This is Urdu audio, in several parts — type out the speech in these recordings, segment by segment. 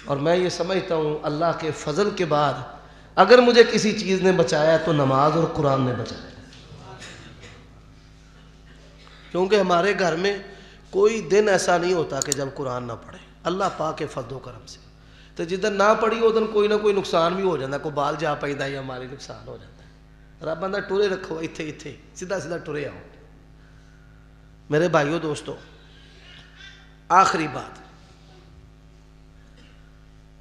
اور میں یہ سمجھتا ہوں اللہ کے فضل کے بعد اگر مجھے کسی چیز نے بچایا تو نماز اور قرآن نے بچایا، کیونکہ ہمارے گھر میں کوئی دن ایسا نہیں ہوتا کہ جب قرآن نہ پڑھے، اللہ پاک کے فضل و کرم سے۔ تو جدن نہ پڑھی ادن کوئی نہ کوئی نقصان بھی ہو جاتا ہے، کوئی بال جا پیندا یا ہمارے نقصان ہو جاتا ہے۔ رب بندہ ٹورے رکھو ایتھے ایتھے سیدھا سیدھا ٹورے آؤ۔ میرے بھائیوں دوستو، آخری بات،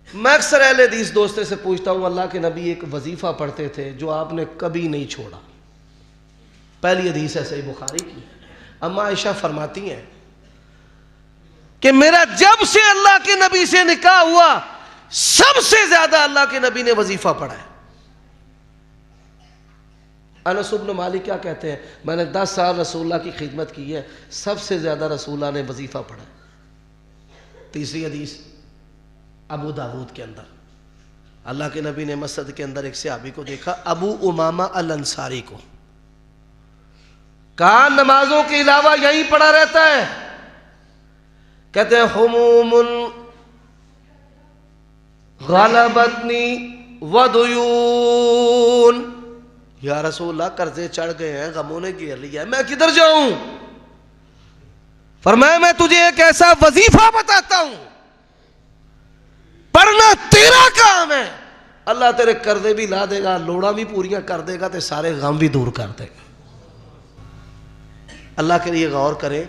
میں اکثر اہل حدیث دوستوں سے پوچھتا ہوں، اللہ کے نبی ایک وظیفہ پڑھتے تھے جو آپ نے کبھی نہیں چھوڑا۔ پہلی حدیث ہے صحیح بخاری کی، اما عائشہ فرماتی ہیں کہ میرا جب سے اللہ کے نبی سے نکاح ہوا سب سے زیادہ اللہ کے نبی نے وظیفہ پڑھا ہے۔ انس بن مالک کیا کہتے ہیں، میں نے 10 سال رسول اللہ کی خدمت کی ہے، سب سے زیادہ رسول اللہ نے وظیفہ پڑھا ہے۔ تیسری حدیث ابو داود کے اندر، اللہ کے نبی نے مسجد کے اندر ایک صحابی کو دیکھا، ابو امامہ الانصاری کو، کہا نمازوں کے علاوہ یہیں پڑا رہتا ہے؟ کہتے ہیں حموم غلبتنی ودیون، یا رسول اللہ قرضے چڑھ گئے ہیں، غموں نے گھیر لیا ہے، میں کدھر جاؤں؟ فرمایا میں تجھے ایک ایسا وظیفہ بتاتا ہوں، پڑھنا تیرا کام ہے، اللہ تیرے قرضے بھی لا دے گا، لوڑا بھی پوریاں کر دے گا، تے سارے غم بھی دور کر دے گا۔ اللہ کے لیے غور کریں،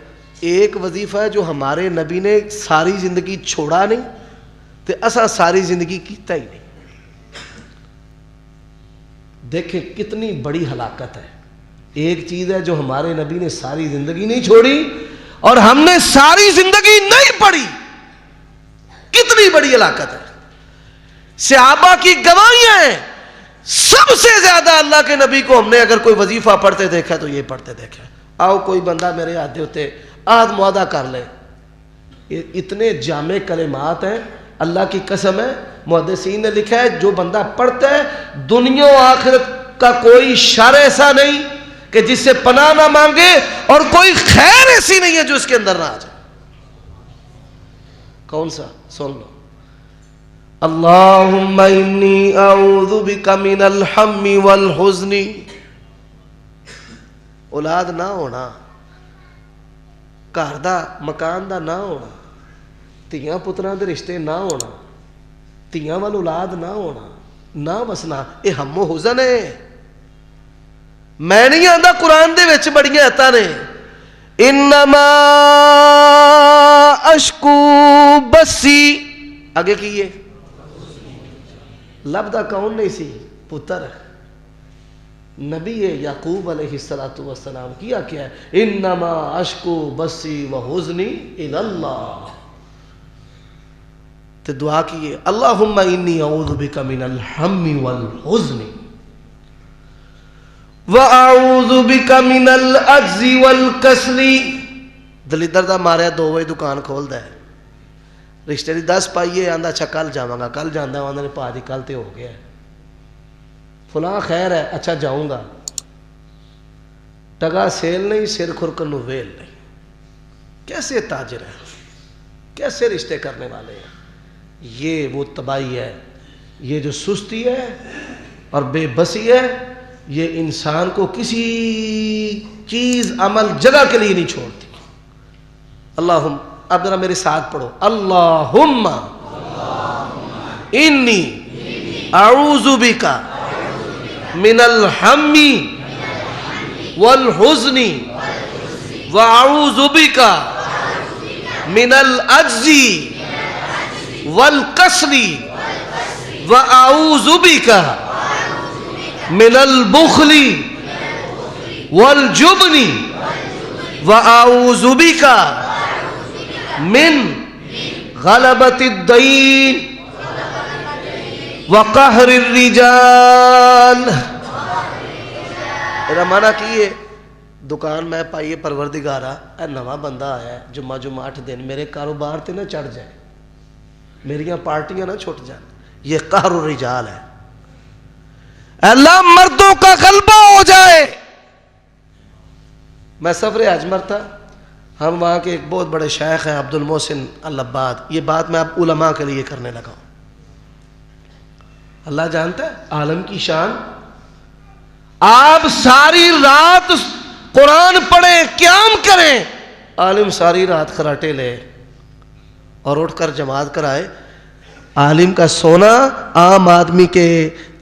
ایک وظیفہ ہے جو ہمارے نبی نے ساری زندگی چھوڑا نہیں تے اسا ساری زندگی کیتا ہی نہیں۔ دیکھیں کتنی بڑی ہلاکت ہے، ایک چیز ہے جو ہمارے نبی نے ساری زندگی نہیں چھوڑی اور ہم نے ساری زندگی نہیں پڑھی، کتنی بڑی ہلاکت ہے۔ صحابہ کی گواہیاں ہیں، سب سے زیادہ اللہ کے نبی کو ہم نے اگر کوئی وظیفہ پڑھتے دیکھا تو یہ پڑھتے دیکھا۔ آؤ کوئی بندہ میرے ہاتھ ہوتے آدھ معاہدہ کر لے، اتنے جامع کلمات ہیں، اللہ کی قسم ہے محدثین نے لکھا ہے جو بندہ پڑھتا ہے دنیا و آخرت کا کوئی شر ایسا نہیں کہ جس سے پناہ نہ مانگے، اور کوئی خیر ایسی نہیں ہے جو اس کے اندر نہ آ جائے۔ کون سا؟ سن لو، اللہم انی اعوذ بک من الہم والحزن، اولاد نہ ہونا، گھر دا مکان دا نہ ہونا، تیاں پتراں دے رشتے نہ ہونا، تیاں وال اولاد نہ ہونا، نہ وسنا، اے ہم و حزن ہے۔ میں نہیں آندا قرآن دے وچ بڑیاں ایتاں نے، انما اشکو بسی، آگے کی ہے لب دا کون نہیں سی؟ پتر نبی یعقوب علیہ السلام کیا کیا ہے، انما اشکو بسی و حزنی الاللہ، تو دعا کیے اللہم انی اعوذ بک من الہم والحزن وَأَعُوذُ بِكَ مِنَ الْعَجْزِ وَالْكَسْلِ۔ دلیدر دا ماریا 2 بجے دکان کھول دا ہے، رشتے دی 10 پائیے، آندا اچھا کل جاواں گا، کل جاندا آندا نے پا جی کل تے ہو گیا ہے، فلاں خیر ہے اچھا جاؤں گا، ٹگا سیل نہیں، سر کھرکن نو ویل نہیں۔ کیسے تاجر ہیں، کیسے رشتے کرنے والے ہیں؟ یہ وہ تباہی ہے، یہ جو سستی ہے اور بے بسی ہے، یہ انسان کو کسی چیز عمل جگہ کے لیے نہیں چھوڑتی۔ اللہم، اب ذرا میرے ساتھ پڑھو، اللہم انی اعوذ بک من الہم والحزن واعوذ بک من العجز والکسل واعوذ بک من البخل والجبن واعوذ بک من غلبۃ الدین وقہر الرجال۔ میرا معنی کیے دکان میں پائیے پروردگارہ، اے نواں بندہ آیا ہے، جمعہ 8 دن میرے کاروبار تے نہ چڑھ جائے، میریاں پارٹیاں نہ چھٹ جائیں، یہ قہر الرجال ہے۔ اللہ مردوں کا غلبہ ہو جائے۔ میں سفر اجمر تھا، ہم وہاں کے ایک بہت بڑے شیخ ہیں عبد المحسن العباد، یہ بات میں اب علماء کے لیے کرنے لگا ہوں۔ اللہ جانتا ہے عالم کی شان. آپ ساری رات قرآن پڑھیں, قیام کریں, عالم ساری رات خراٹے لے اور اٹھ کر جماعت کرائے. عالم کا سونا عام آدمی کے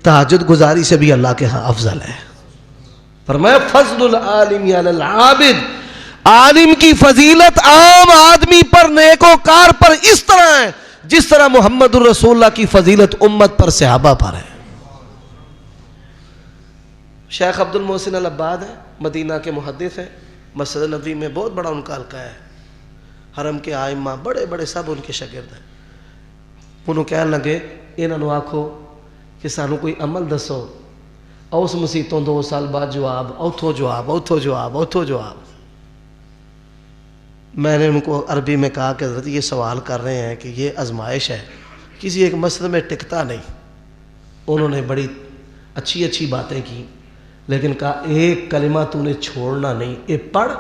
تہجد گزاری سے بھی اللہ کے ہاں افضل ہے. فرمایا فضل العالم علی العابد, عالم کی فضیلت عام آدمی پر, نیکوکار پر اس طرح ہے جس طرح محمد الرسول اللہ کی فضیلت امت پر, صحابہ پر ہے. شیخ عبد المحسن العباد ہیں, مدینہ کے محدث ہیں, مسجد نبوی میں بہت بڑا ان کا حلقہ ہے. حرم کے آئمہ بڑے بڑے سب ان کے شاگرد ہیں. انہوں کہنے لگے انہوں آکھو کہ سانو کوئی عمل دسو, اس مسیتوں 2 سال بعد جواب, اوتھو جواب, اوتھو جواب, اوتھو جواب. میں نے ان کو عربی میں کہا کہ حضرت یہ سوال کر رہے ہیں کہ یہ آزمائش ہے, کسی ایک مسجد میں ٹکتا نہیں. انہوں نے بڑی اچھی اچھی باتیں کی, لیکن کہا ایک کلمہ تو نے چھوڑنا نہیں, یہ پڑھ,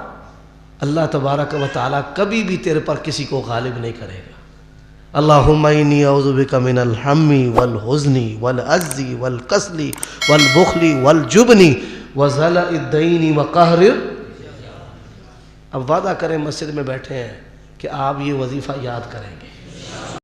اللہ تبارک و تعالیٰ کبھی بھی تیرے پر کسی کو غالب نہیں کرے گا. اللہم انی اعوذ بک من الہم والحزن والعجز والکسل والبخل والجبن وضلع الدین وقہر. اب وعدہ کریں مسجد میں بیٹھے ہیں کہ آپ یہ وظیفہ یاد کریں گے.